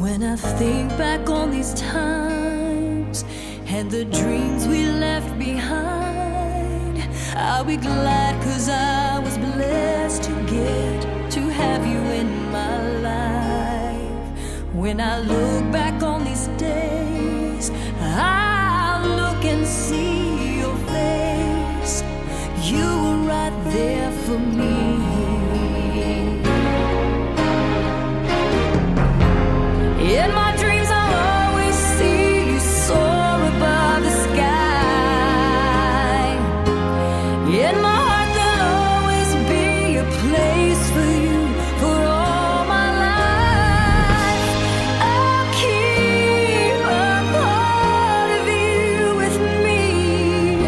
When I think back on these times and the dreams we left behind, I'll be glad 'cause I was blessed to get to have you in my life. When I look back on these days, I'll look and see your face. You were right there for me. In my dreams I'll always see you soar above the sky. In my heart there'll always be a place for you for all my life. I'll keep a part of you with me,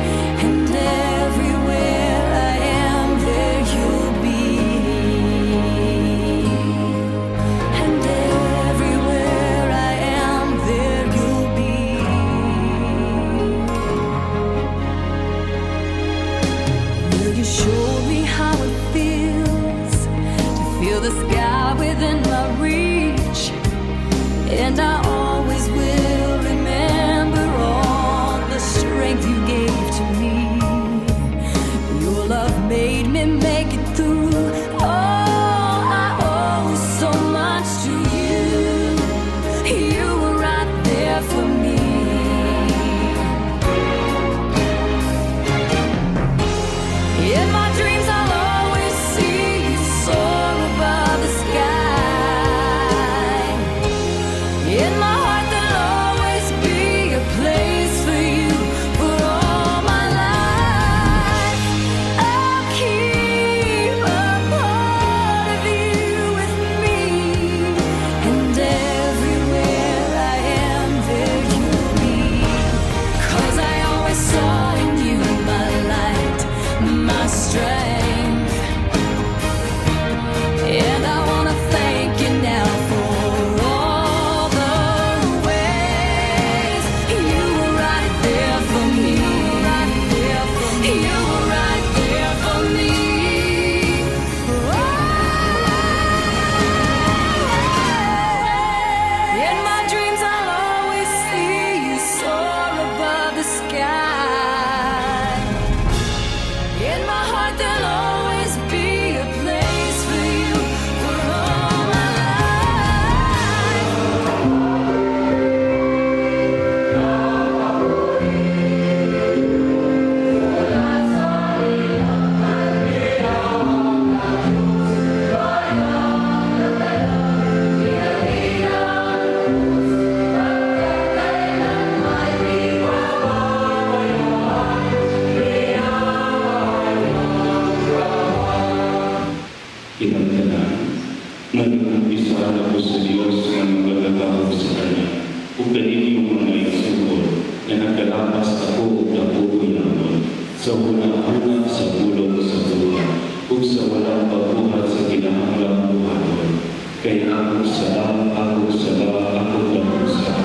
and everywhere I am there you'll be. And everywhere I am there you'll be. Will you show me how it feels to feel the sky within my reach? And I always will remember all the strength you gave to me. Your love made me make it through. Oh, I owe so much to you. You were right there for me. In my dreams I'll always see you soar above the sky. In my heart there'll always be a place for you for all my life. I'll keep a part of you with me, and everywhere I am there you'll be. 'Cause I always saw in you my light, my strength. And I wanna thank you now for all the ways you were right there for me. You were right there for me. In my dreams I'll always see you soar above the sky. In my heart there'll always be a place for you for all my life. Kinagdanan, nag-umpisa ako sa Diyos na magagawa sa Kanya. Ugaling yung mga isungkol na nagkalapas ako na pupuyaman sa una-una sa bulong sa buhay o sa walang pagbuhat sa kinahanglang buhaton. Kaya ako sala, ako damusa.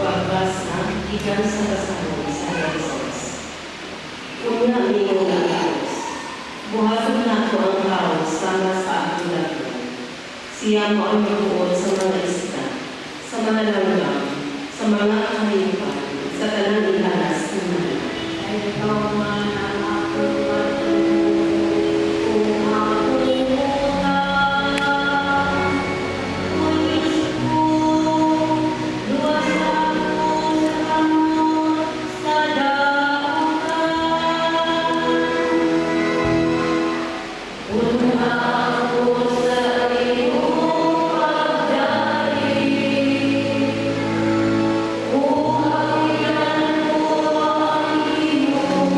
Pagbasa, ikan sa kasalukuyan sa Jesus. Una aming Diyos, buhaton na ako ang kaos sama sa aking laban. Siya mo ang magbuod sa mga isda, sa mga langgam, sa mga kahayupan, sa talang ihalas ng mga. Ay ikaw man ang aking kung ako'y mulang, ulis ko, luwas ako sa kamot, sa daungan. Puno ako sa iyong pagdating, kung hakilan ko ang iyong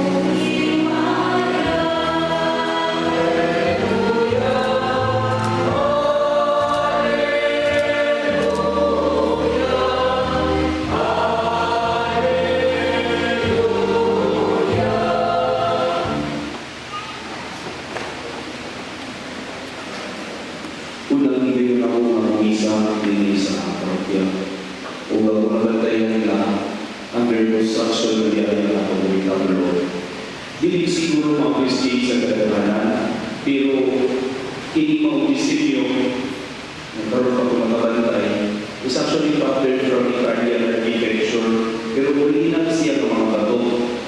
construction na diyan na pag-uwi ka ulo. Hindi siguro ma-appreciate sa kadalanan, pero hindi ma-audisilyo, nagkaroon pa kung makabantay, is actually pattern from Italian architecture, pero original siya ng mga bato,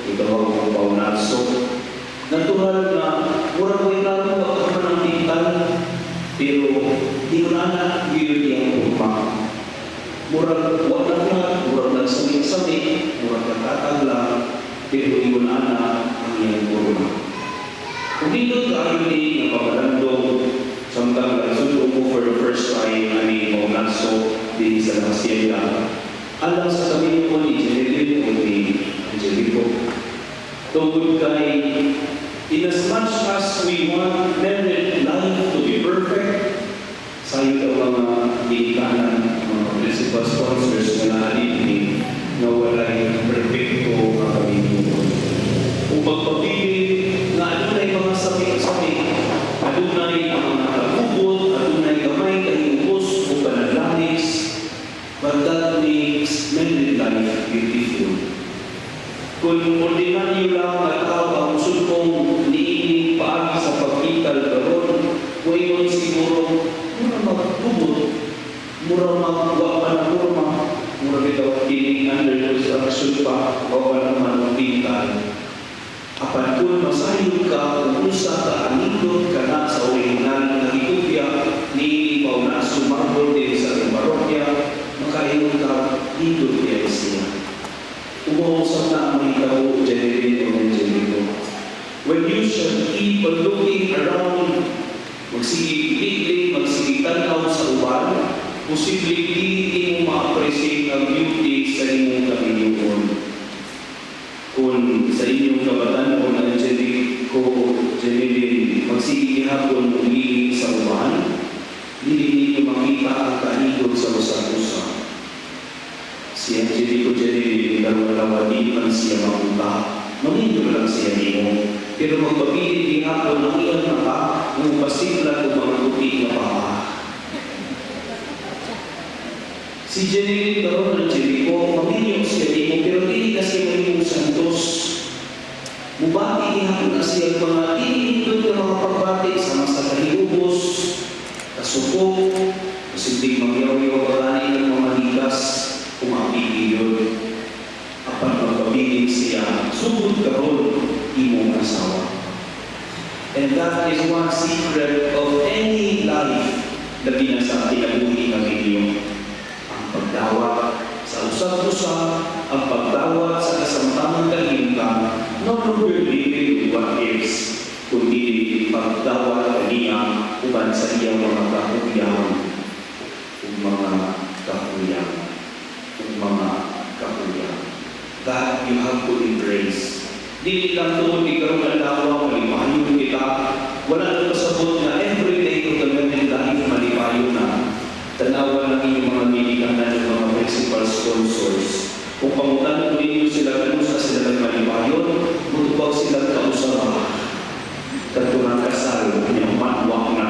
itawag ng paunatso. Natural na, murang ko yung pagkakaman ng tingkal, pero di ko na yun yung rumah. Murang wala na, murang nagsamit-samit, murang nagtatagla, pero di ko na ang iyong rumah. Kung dito tayo ni napapalandong samtang nagsundo mo for the first time ani Paunatso din sa Hacienda, alam sa sabihin mo ni Jenny o ni Angelico, tungkol kay in as much as we want married life to be perfect, sa iyo mga ikanan, mga principal sponsors na naalipin na wala'y perfecto ang pamilya. Kung magpapili na adunay mga sabi-sabi, adunay mga nakabubot, adunay gamay kayubos o panaglanis, but that makes married life beautiful. Kung ordinaryo lang na tao ang sulpong niining paagi sa pagkikal karon, ngayon siguro mura magbubot, mura magwa na mura bitaw kining under construction pa, wala naman ang pingkal. Apan kung masayod ka, kung usa ka anindot ka na sa original na ikupya ni Paunatso Marble din sa parokya, makainom ka, nindot yan siya. Umuusap na ang mga ikaw, Jenny o Angelico. When you shall keep on looking around, magsigig-liglig, magsigig-tanaw sa uban, posibleng hindi mo ma-appreciate ang beauty sa inyong kapiliyon. Kung sa inyong kabatan o Angelico, Jenny, magsigig-hapon umiling sa uban, hindi ninyo makita ang kaidog sa usa-usa. Si Angelico Jenny, dalawa-dalawa di man siya mapunta, maninyo lang siya nimo. Pero magpapili di hapon ang iyang mata, ng pasigla o mga tupi na paa. Si Jenny karon Angelico, maninyo siya nimo, pero hindi kasi maninyo santos. Mubati di hapon na siya mga tinitod na mga pagbati sa masa kalihubos, kasupok, posibleng magyaw-yaw karani ng mga ligas, kumapili yun. Apan magpapili siya, sugod karon imong asawa. And that is one secret of any life na binasa tinabuhi ng inyo. Ang pagdawat sa usap-usa, ang pagdawat sa kasamtamang kalimta, no longer living what is, kundi pagdawat kaniya uban sa iyang mga kahuyawan, mga kahuyawan. That you have to embrace. Dili lang ito, di karoon ng lawa, malipayon kita. Wala nang kasabot na everyday of the married life, malipayon na. Tanawa lang inyong mga milikanan ng mga principal sponsors. Kung pamutan ko ninyo sila, kanusa sila ng malipayon, mutubag sila kausara. Katurang kasal, yung matwak na.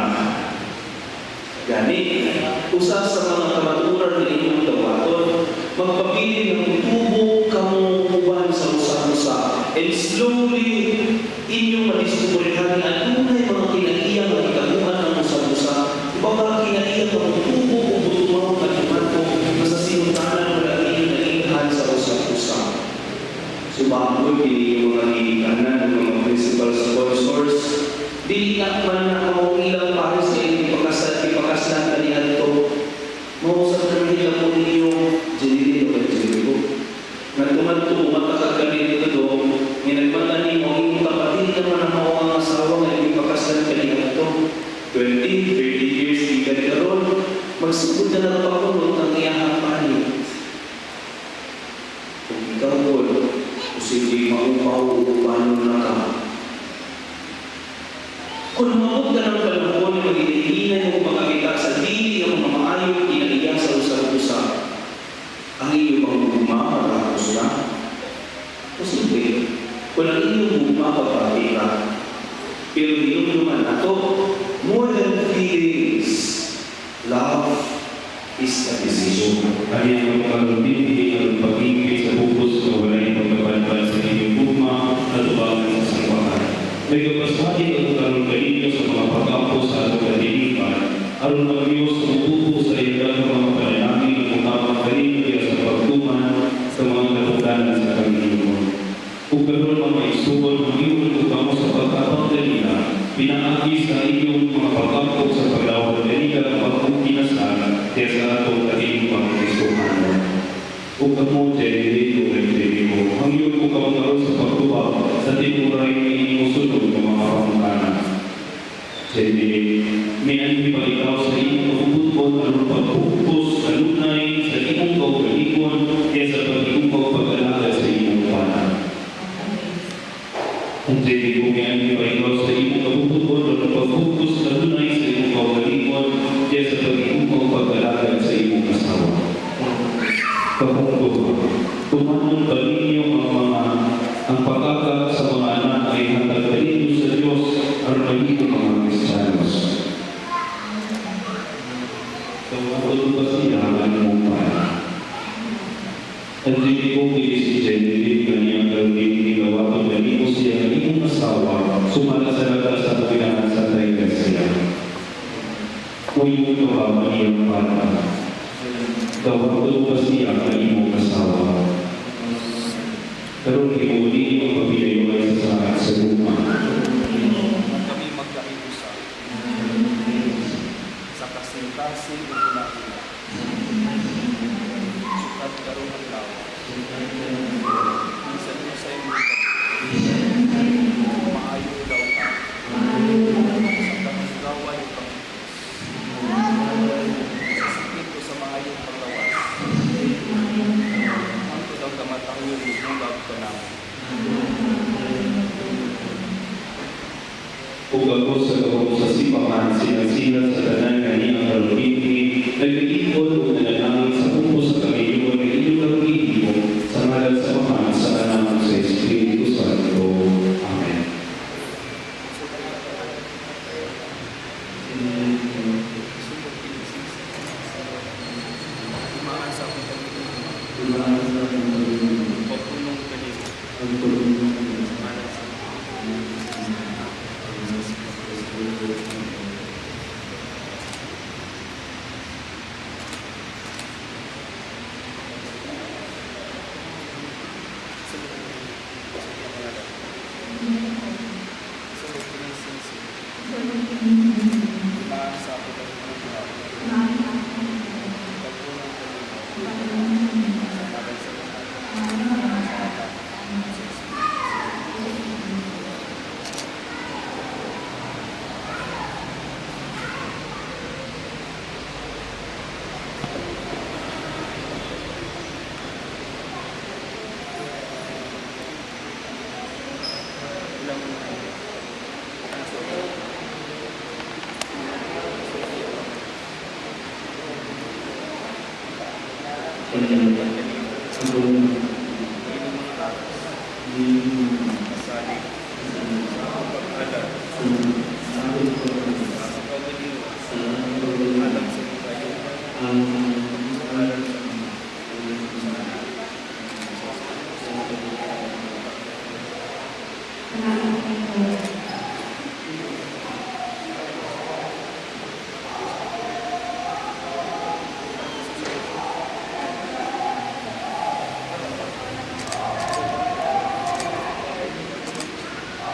Gani, usa sa mga kamaturan na inyong dawaton, magpapili ng tubo kamo uban sa usa-usa. And slowly, inyong madiskubrihan na tunay mga kinaiyak na ikamuhan ng usa-usa. Ibaba kinaiyak ng tubo o butumaw at imanto na sa sinuntanan na inyong naingahan sa usa-usa. Subakoy, hindi yung mga nilikanan ng mga principal sponsors. Di man na kung ilang pares na ipakaslan ka niya ito. Mausap na nila po ninyo, Jenny o Angelico. Nagtumanto, matakagkanin ito doon. Nginagmatan mo, yung kapatid naman ang mga asawa na ipakaslan ka niya ito. 20, 30 years, ikan ka ron. Magsugod na nagpakulot ng iyahang panit. Kung ikaw po, posibleng maupaw o paano na ka. Kung mabuot ka ng panahon, maghihinginan mo makakita sa dili ng mga maayong kinaiyak sa usa-usa. Ang iyong mga bugma, matapos na. Posible, kung ang iyong bugma, papati ka. Pero iyong naman ito, more than feelings, love is a decision. Kaya ang pag-ibig ay ang pag-ibig sa bukos na wala yung Nagpasali ang karon kaninyo sa mga pag-ampo sa atong kadiliman, aron ang Diyos mutubo sa ilang mga panalangin ang utamang kaninyo sa pagtuman sa mga kaluganan sa Panginoon. Kung karon mga isubol ng iyong utamo sa pagkatang kanina, pinaagi sa inyong mga pag-ampo sa paglawag kanina ang pagkukinasal kaya sa atong kanilang pangkristuhan. Kung kamo dili o dili mo, ang iyong kung kamangaro sa pagtubag sa tinuray na inyong sunod ng mga pangkanan. Dili, may anipaligaw sa inyong pagbubuton ang pagbubutos sa lunay sa inyong kaugalingon kaya sa pag-inyong pagpag-alaga sa inyong panan. Kung dili ko may anipaligaw sa inyong pagbubuton ang pagbubutos sa lunay sa inyong kaugalingon kaya sa pag-inyong pagpag-alaga sa inyong asawa. Kapungko, tumanong ba ninyo ang pagkaka sa mga anak ay hanggang ninyo sa Diyos ang magiging mga Kristiyanos. Kapungko ba siya ang mong para? At hindi ko si Jenny kanyang gawin ginawa pag nalimo siya ang iyong asawa sumala sa laga sa pagkakanan sa Iglesia. Kung yung kawawa niyang para, gawin ba siya ang iyong asawa? Pero hindi ang pagpiliwan sa luma. Kami magkakiusa sa kasintasin ng unahin. Sukat karoon ng lawa. Minsan mo sa iyong maayo daw ka. Sa kamagawan ng Panginoon. Sa sakit ko sa maayong paglawas. Ang daw kamatang yung bugag ka namin. Kung ako sa gawang sa sipahan, sinasila sa tanan na niyang kalupiti, nag-iipon o nananangin sa pupo sa Panginoon na inyong kalupiti sa ngalan sa Ama, sa Anak, sa Espiritu Santo. Amen. Imaan sa akong Panginoon. Pagpunong kanina. Manan sa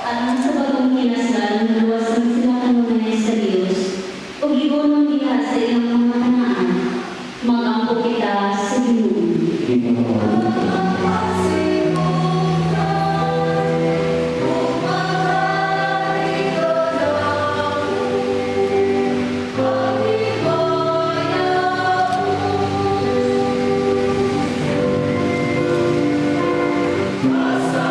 Alang sa bagong kinasal, naluwasan sila kanunay sa Diyos, o gibonon diha sa iyang mga tanaan, mag-ampo kita sa Ginoo. Masa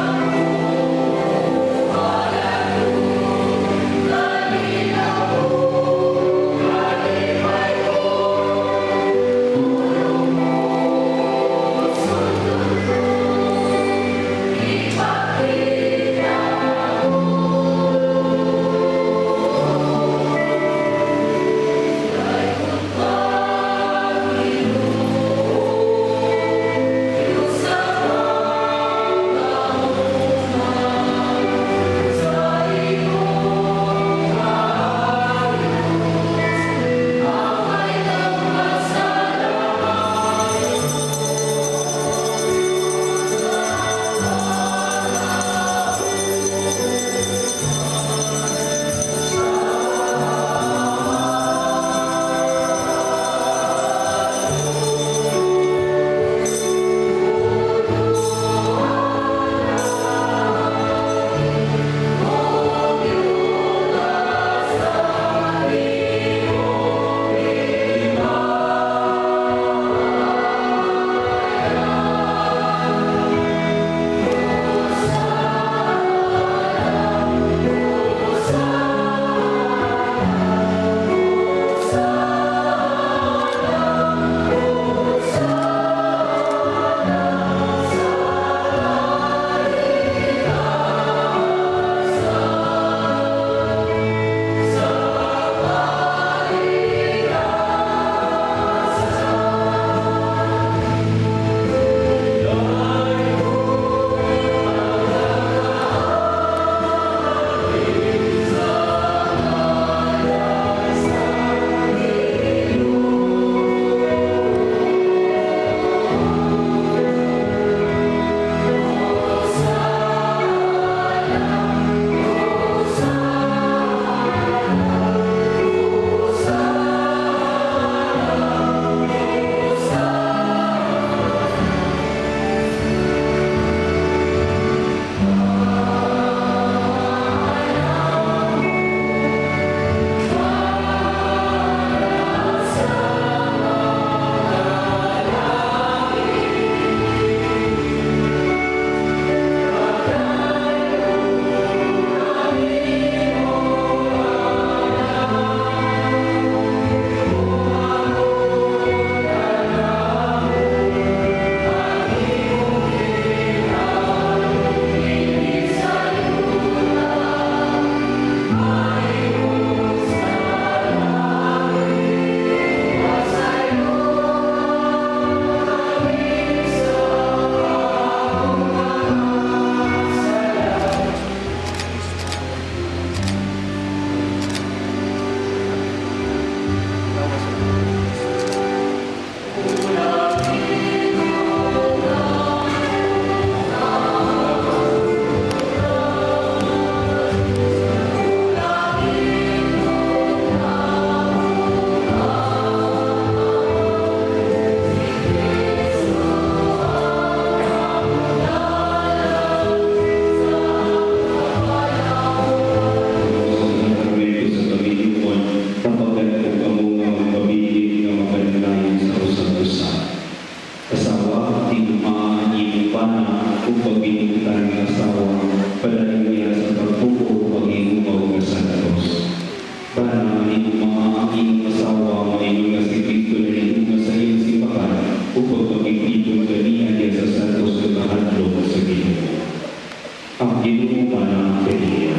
ang ginuman ng kaniya.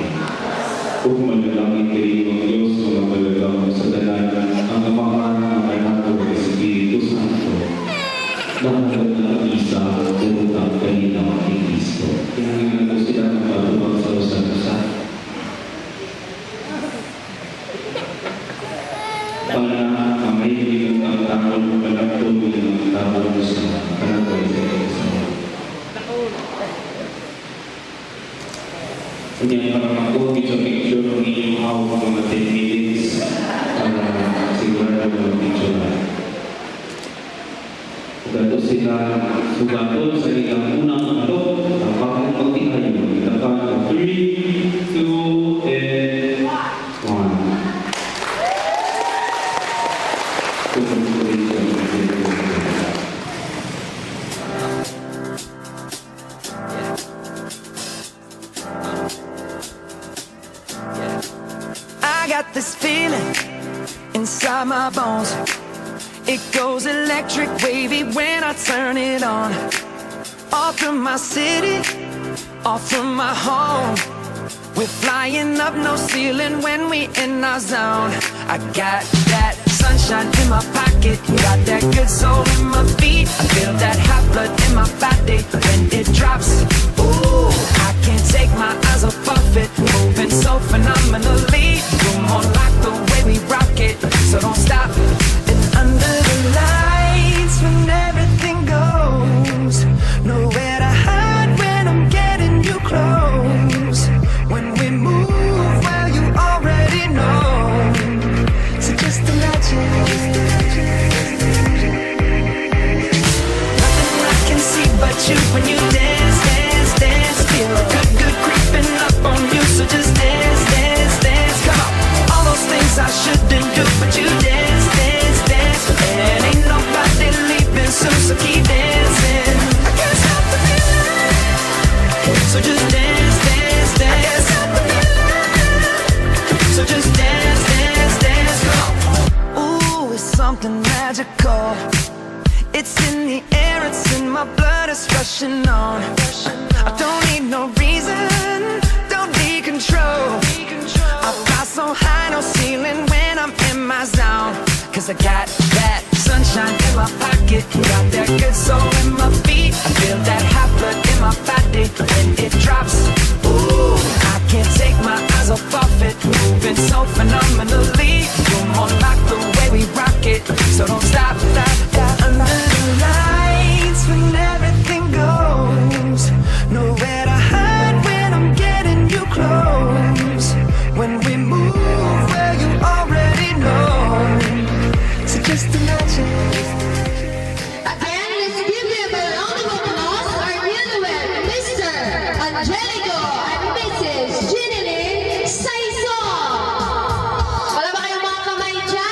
Ug manalangin kayo ng Diyos na magalagang sa tanan ang amahan ng anak ng Espiritu Santo na magandang isa durong ang kanilang kay Kristo. Kailangan ko sila ng patubang sa usan-usan. Para ang may hiling ang tawag palagtuloy ng tawag sa kanagay sa isa. Kanya parang ako, sa picture ng inyong hawak mga 10 minutes para sigurado ng picture. Dato sila sugaton sa ilang unang alok, ang bakang pagtihayo. Kita pa 3, 2, and 1. I got this feeling inside my bones. It goes electric wavy when I turn it on. Off from my city, off from my home. We're flying up, no ceiling when we in our zone. I got that sunshine in my pocket, got that good soul in my feet. I feel that hot blood in my body when it drops. Ooh, I can't take my eyes off of it, moving so phenomenally. You're more like the way we rock it, so don't stop. And under the lights, when everything goes, nowhere to hide when I'm getting you close. When we move, well, you already know. So just imagine. Nothing I can see but you when you dance, dance, dance. Feel good, good creeping up on you. So just dance, dance, dance. Come on. All those things I shouldn't do, but you dance, dance, dance. And ain't nobody leaving soon, so keep dancing. I can't stop the feeling. So just dance, dance, dance. I can't stop the feeling. So just dance, dance, dance. Come on. Ooh, it's something magical. It's in the air, it's in my blood, it's rushing on. I don't need no reason, don't need control. I fly so high, no ceiling when I'm in my zone. Cause I got that sunshine in my pocket, got that good soul in my feet. I feel that hot blood in my body when it drops. Ooh, I can't take my eyes off of it, moving so phenomenally. You're more like the way we rock it, so don't stop, stop, stop. Under the lights when everything goes, nowhere to hide when I'm getting you close. When we move, well, you already know. So just imagine. Again, let's give him a round of applause. Our newlywed, Mr. Angelico and Mrs. Ginny Saison. Wala ba kayong mga kamay dyan?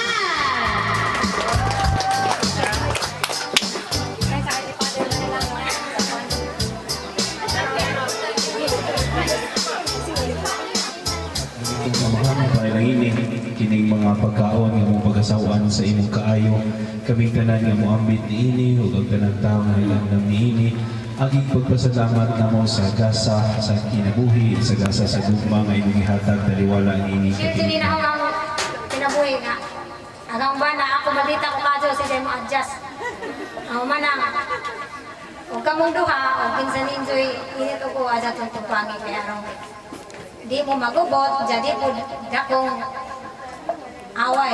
Dahil ang ini, kining mga pagkaon nga mong pag-asawaan sa imong kaayo, kaming tanan nga moambit ni ini, ug ang tanang tao nga ilandam ni ini, aging pagpasalamat namo sa gasa sa kinabuhi, sa gasa sa gugma nga imong ihatag taliwala ni ini. Sini na ako ang kinabuhi nga. Agang ba na ako balita ko kadyo si Demo adjust. Ako manang. Huwag ka mong duha, o pinsan ninjoy, inito ko aja itong tupangi kaya arong. Di mo magubot, jadi po dakong away.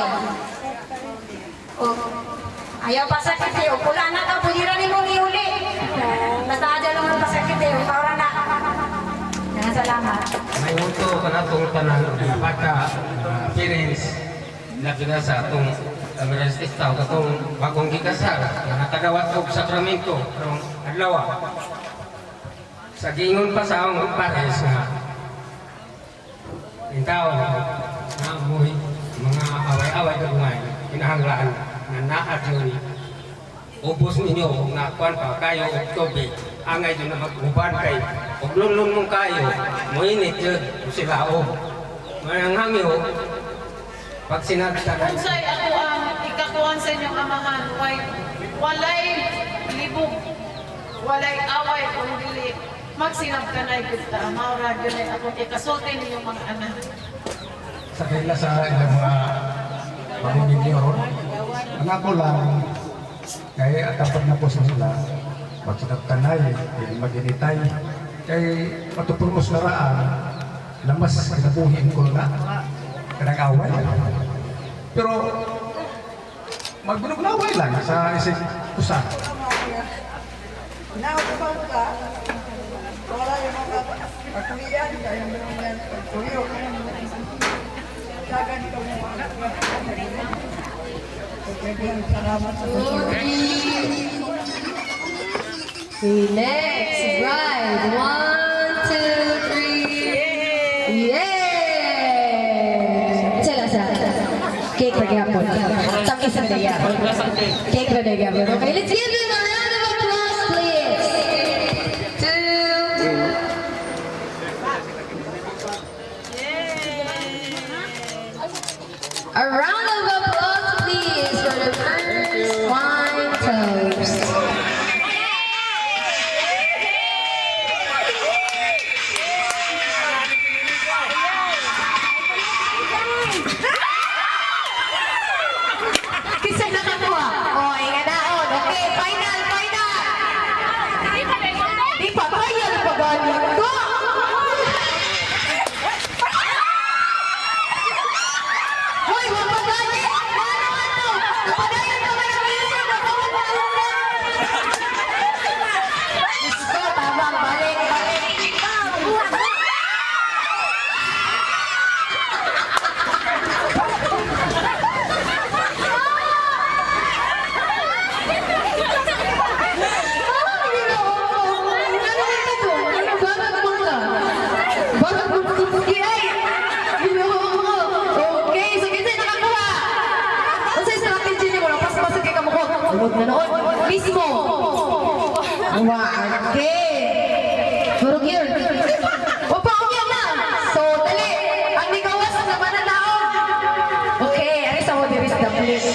O, ayaw pasakit eh, o pula na ka, pulira ni mong iuli. Basta aja lang ang pasakit eh, o para na. Salamat. May uto ka na itong tanan ng bata, parents, labi na sa itong Kamerastista o itong bagong gikasal, na natagawat ko sakramento, karong adlaw. Sa gingon pa sa akong pares nga, yung tao na amoy, mga away-away na bungay, kinahanglaan na naat yun. Ubos ninyo, nakuan pa kayo o tubig, angay doon na mag-uban kayo. Huwag lulun mong kayo, muinit yun, sila o. Mananghangyo, pag sinabi ka na, Unsay ako ang ikakuan sa inyong amahan, walay libog, walay away, kung dili magsinab ka na ikuta. Maura yun ay akong ikasulti ninyong mga anak. Sa kanila sa ilang mga pamimigyo ron, ang ako lang, kaya atapat na po sila, magsinagtanay, hindi maginitay, kaya matupulmos na raan, lamas kinabuhin ko na, kanang away. Pero, magbunog-naway lang sa isip usa. Naubang ka, wala yung mga pagkulian, kaya yung mga pagkuliyo, dagan ito mo anak na pagkabilang salamat sa Panginoon. Okay, next, bride. 1, 2, 3. Yeah! Sa cake na gyapon. Tapos na gyapon. Cake na gyapon. Okay, let's give them a round of applause, please. 2. A round of applause, please, for the first wine toast. Kisa nakakuha. O, inganaon. Okay, final, final. Di pa, kaya na pagaling ko. Hoy, mapagaling. Ano? Napadayan ka ba ng iso? Gusto, tamang balik. Mismo. Okay. Turog yun. Upaong yan na. So, dali. Ang ligawas naman na taon. Okay. Ano sa what is the place?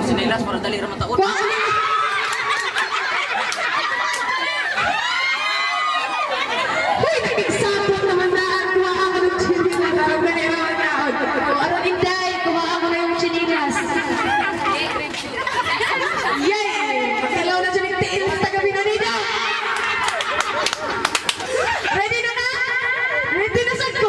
Sinilas para dali ra mataon. Hoy, nagsapot naman na ang kuha ka ng chinilas. Parang ganyan naman na ako. Kung ano inday, kuha ako na yung chinilas. Yay! Pagkalaw na siya nagtiil sa gabi na nito. Ready na na? Ready na sa ko?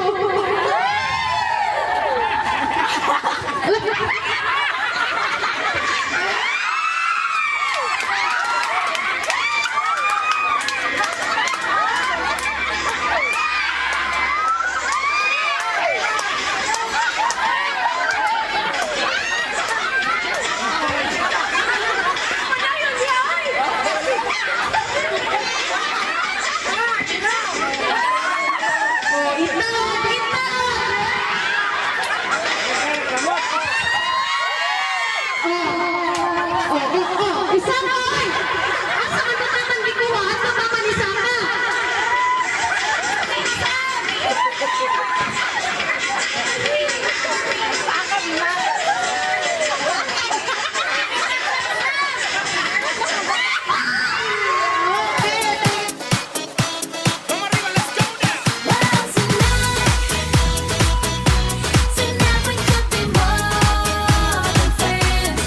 Tonight we could be more than friends.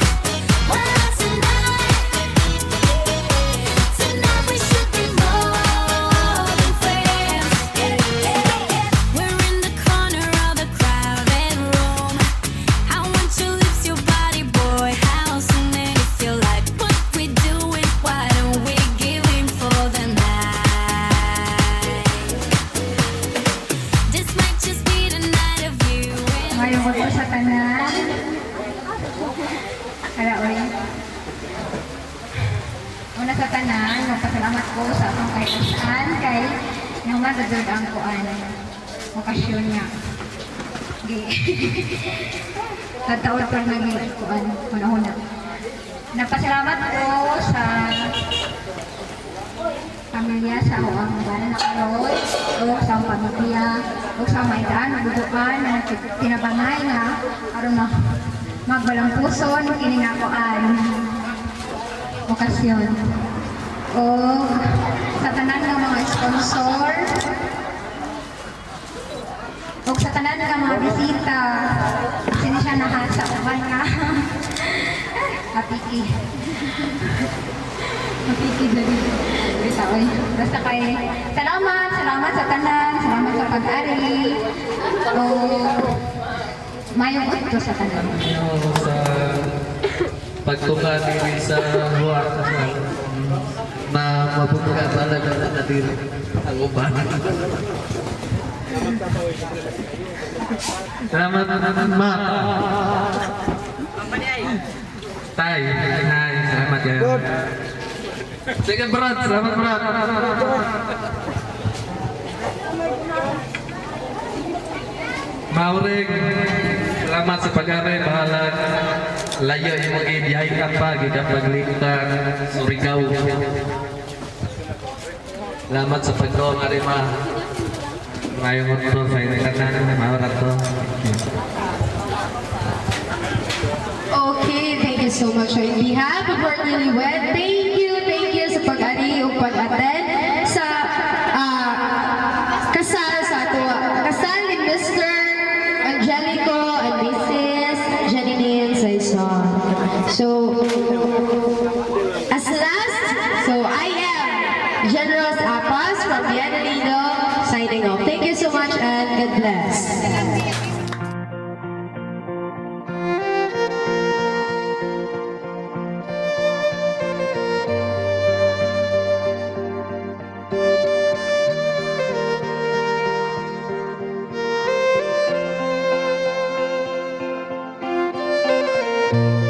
Well, tonight we should be more than friends. We're in the corner of the crowded room. I want your lips, your body, boy. How soon if you like what we doing? Why don't we give in for the night? This might just be the night of you and Ngayon ko sa tanan. Kaya ulit. Una sa tanan, magpasalamat ko sa akong kahit saan kay yung madudod ang kuan. Okasyon niya. Tataon pa naging kuan. Una-una. Nagpasalamat ko sa pamilya sa ang bana na karoon o sa ang pamilya o sa may daan, naguduan na tinabangay nga aron na magbalang puso ng kiningakoan okasyon o sa tanan ng mga sponsor o sa tanan ng mga bisita sini siya nahasa uban nga kapiki dali. Bisa, oy. Basta kay salamat sa tanan, salamat sa pag-ari. O mayong ito sa tanan. Sa pagtuka diri sa luar na mabubuka talaga na diri ang uban. Salamat ma. Tay, hai, selamat ya. Sige berat, selamat berat. Maureng, selamat sa pag-aray, bahala. Layo yung mag-ibiyahin ka pa, gita paglingkang Surigao. Selamat sa pag-doong arima. Ngayong utro sa inikanan, maurat to. Okay, thank you so much. On behalf of our newlywed, thank you sa pag-ari o pag-attend sa kasal sa ato. Kasal ni Mr. Angelico and Mrs. Janine Saison. So, as last, so I am General Apas from Bienvenido signing off. Thank you so much and God bless. friends.